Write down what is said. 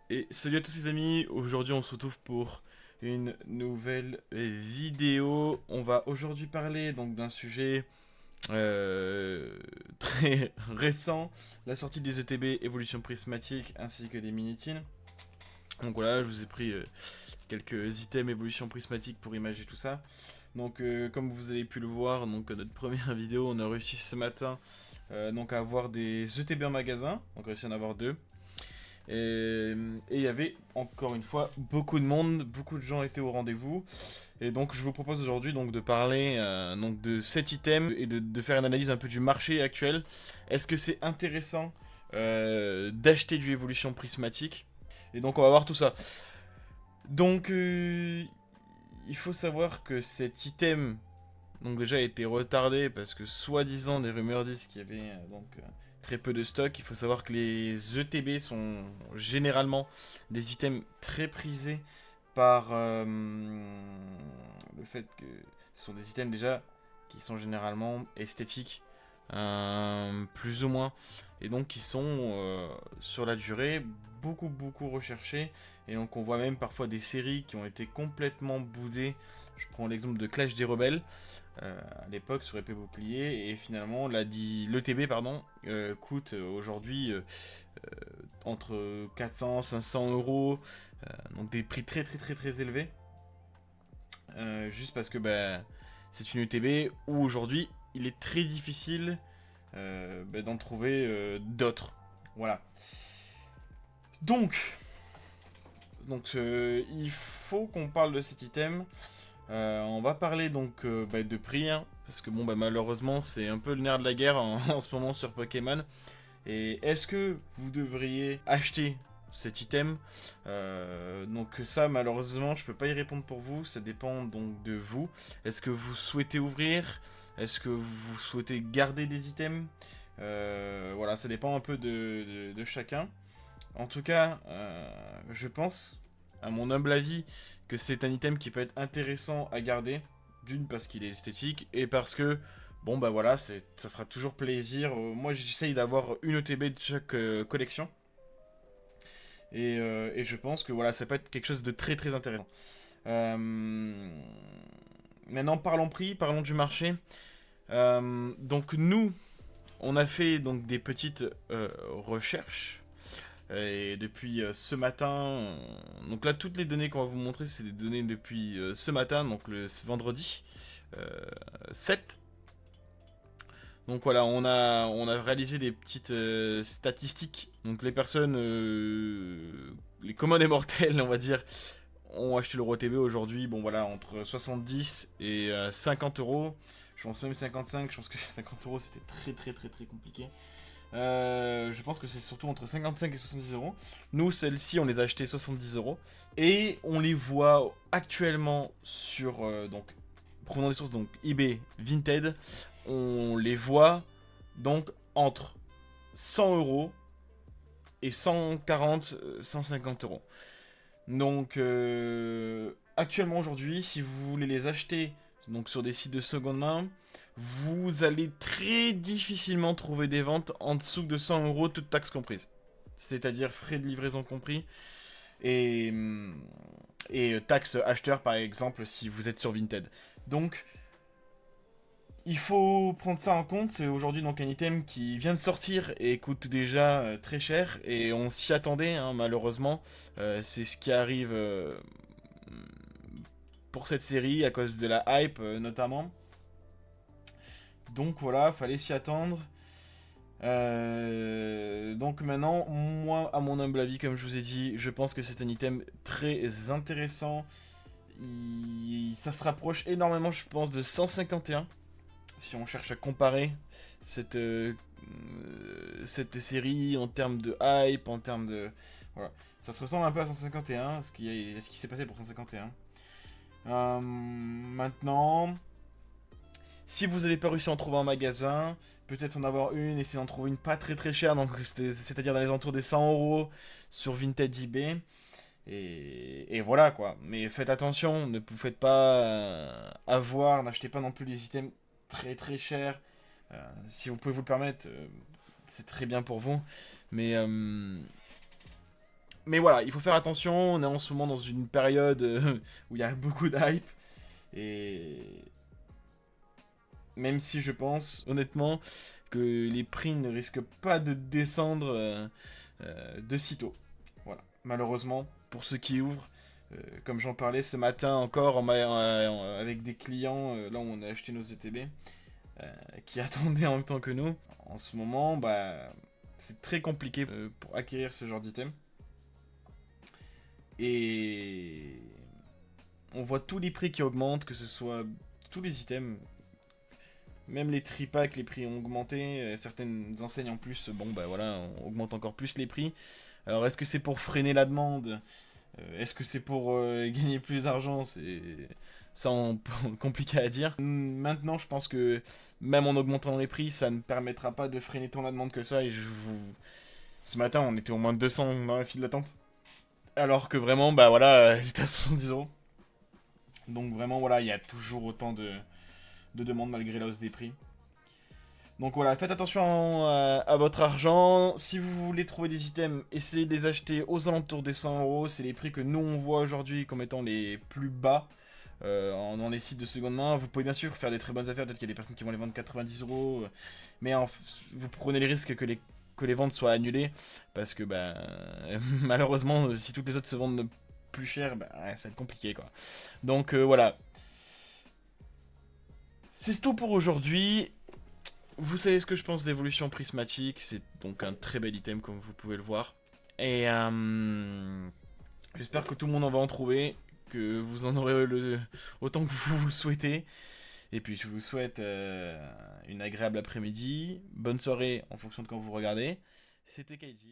Et salut à tous les amis, aujourd'hui on se retrouve pour une nouvelle vidéo. On va aujourd'hui parler donc d'un sujet très récent, la sortie des ETB évolution prismatique ainsi que des minitines. Donc voilà, je vous ai pris quelques items évolution prismatique pour imager tout ça. Donc comme vous avez pu le voir, donc notre première vidéo, on a réussi ce matin donc à avoir des ETB en magasin, donc on a réussi à en avoir deux. Et il y avait encore une fois beaucoup de monde, beaucoup de gens étaient au rendez-vous. Et donc je vous propose aujourd'hui donc de parler donc de cet item et de faire une analyse un peu du marché actuel. Est-ce que c'est intéressant d'acheter du évolution prismatique? Et donc on va voir tout ça. Donc il faut savoir que cet item donc déjà a été retardé parce que soi-disant des rumeurs disent qu'il y avait très peu de stock. Il faut savoir que les ETB sont généralement des items très prisés par le fait que ce sont des items déjà qui sont généralement esthétiques, plus ou moins, et donc qui sont sur la durée beaucoup recherchés. Et donc on voit même parfois des séries qui ont été complètement boudées. Je prends l'exemple de Clash des Rebelles à l'époque sur épée bouclier, et finalement l'ETB pardon coûte aujourd'hui entre 400 500 euros, donc des prix très élevés, juste parce que c'est une ETB où aujourd'hui il est très difficile d'en trouver d'autres. Voilà. Donc, il faut qu'on parle de cet item. On va parler donc de prix, hein, parce que bon malheureusement c'est un peu le nerf de la guerre en ce moment sur Pokémon. Et est-ce que vous devriez acheter cet item? Donc ça malheureusement je peux pas y répondre pour vous, ça dépend donc de vous. Est-ce que vous souhaitez ouvrir? Est-ce que vous souhaitez garder des items? Voilà, ça dépend un peu de chacun. En tout cas, je pense, à mon humble avis, que c'est un item qui peut être intéressant à garder. D'une, parce qu'il est esthétique, et parce que, bon voilà, ça fera toujours plaisir. Moi, j'essaye d'avoir une ETB de chaque collection. Et je pense que voilà, ça peut être quelque chose de très intéressant. Euh, Maintenant, parlons prix, parlons du marché. Donc nous, on a fait donc des petites recherches. Et depuis ce matin, donc là toutes les données qu'on va vous montrer, c'est des données depuis ce matin, donc ce vendredi 7. Donc voilà, on a réalisé des petites statistiques. Donc les personnes, les communs des mortels, on va dire, ont acheté l'Euro TB aujourd'hui, bon voilà, entre 70 et 50 euros. Je pense même 55, je pense que 50 euros c'était très compliqué. Je pense que c'est surtout entre 55 et 70 euros. Nous, celles-ci, on les a achetées 70 euros. Et on les voit actuellement sur, donc, provenant des sources, donc eBay, Vinted. On les voit donc entre 100 euros et 140, 150 euros. Donc, actuellement aujourd'hui, si vous voulez les acheter donc sur des sites de seconde main, vous allez très difficilement trouver des ventes en dessous de 100 euros, toutes taxes comprises. C'est-à-dire frais de livraison compris et, et taxes acheteur par exemple si vous êtes sur Vinted. Donc, il faut prendre ça en compte. C'est aujourd'hui donc un item qui vient de sortir et coûte déjà très cher, et on s'y attendait hein, malheureusement. C'est ce qui arrive pour cette série à cause de la hype notamment. Donc voilà, fallait s'y attendre. Donc maintenant, moi, à mon humble avis, comme je vous ai dit, je pense que c'est un item très intéressant. Ça se rapproche énormément, je pense, de 151. Si on cherche à comparer cette, cette série en termes de hype, en termes de... Voilà. Ça se ressemble un peu à 151, ce qui s'est passé pour 151. Maintenant, si vous n'avez pas réussi à en trouver en magasin, peut-être en avoir une, essayez d'en trouver une pas très chère, donc c'est-à-dire dans les alentours des 100 euros sur Vinted eBay. Et voilà quoi. Mais faites attention, ne vous faites pas avoir, n'achetez pas non plus des items très chers. Si vous pouvez vous le permettre, c'est très bien pour vous. Mais Mais voilà, il faut faire attention, on est en ce moment dans une période où il y a beaucoup de hype. Et même si je pense, honnêtement, que les prix ne risquent pas de descendre de sitôt. Voilà, malheureusement, pour ceux qui ouvrent, comme j'en parlais ce matin encore avec des clients, là où on a acheté nos ETB, qui attendaient en même temps que nous. En ce moment, bah, c'est très compliqué pour acquérir ce genre d'item. Et on voit tous les prix qui augmentent, que ce soit tous les items, même les tripacks, les prix ont augmenté. Certaines enseignes en plus, bon bah voilà, on augmente encore plus les prix. Alors est-ce que c'est pour freiner la demande? Est-ce que c'est pour gagner plus d'argent? C'est compliqué à dire. Maintenant, je pense que même en augmentant les prix, ça ne permettra pas de freiner tant la demande que ça. Ce matin, on était au moins de 200 dans la file d'attente. Alors que vraiment, bah voilà, j'étais à 70 €. Donc vraiment, voilà, il y a toujours autant de demandes malgré la hausse des prix. Donc voilà, faites attention à votre argent. Si vous voulez trouver des items, essayez de les acheter aux alentours des 100 €. C'est les prix que nous on voit aujourd'hui comme étant les plus bas dans les sites de seconde main. Vous pouvez bien sûr faire des très bonnes affaires. Peut-être qu'il y a des personnes qui vont les vendre 90 €. Mais vous prenez les risques que les ventes soient annulées. Parce que bah, malheureusement, si toutes les autres se vendent plus cher, bah, ça va être compliqué quoi. Donc voilà. C'est tout pour aujourd'hui. Vous savez ce que je pense d'Évolution Prismatique, c'est donc un très bel item comme vous pouvez le voir. Et j'espère que tout le monde en va en trouver, que vous en aurez autant que vous le souhaitez. Et puis je vous souhaite une agréable après-midi, bonne soirée en fonction de quand vous regardez. C'était Keiji.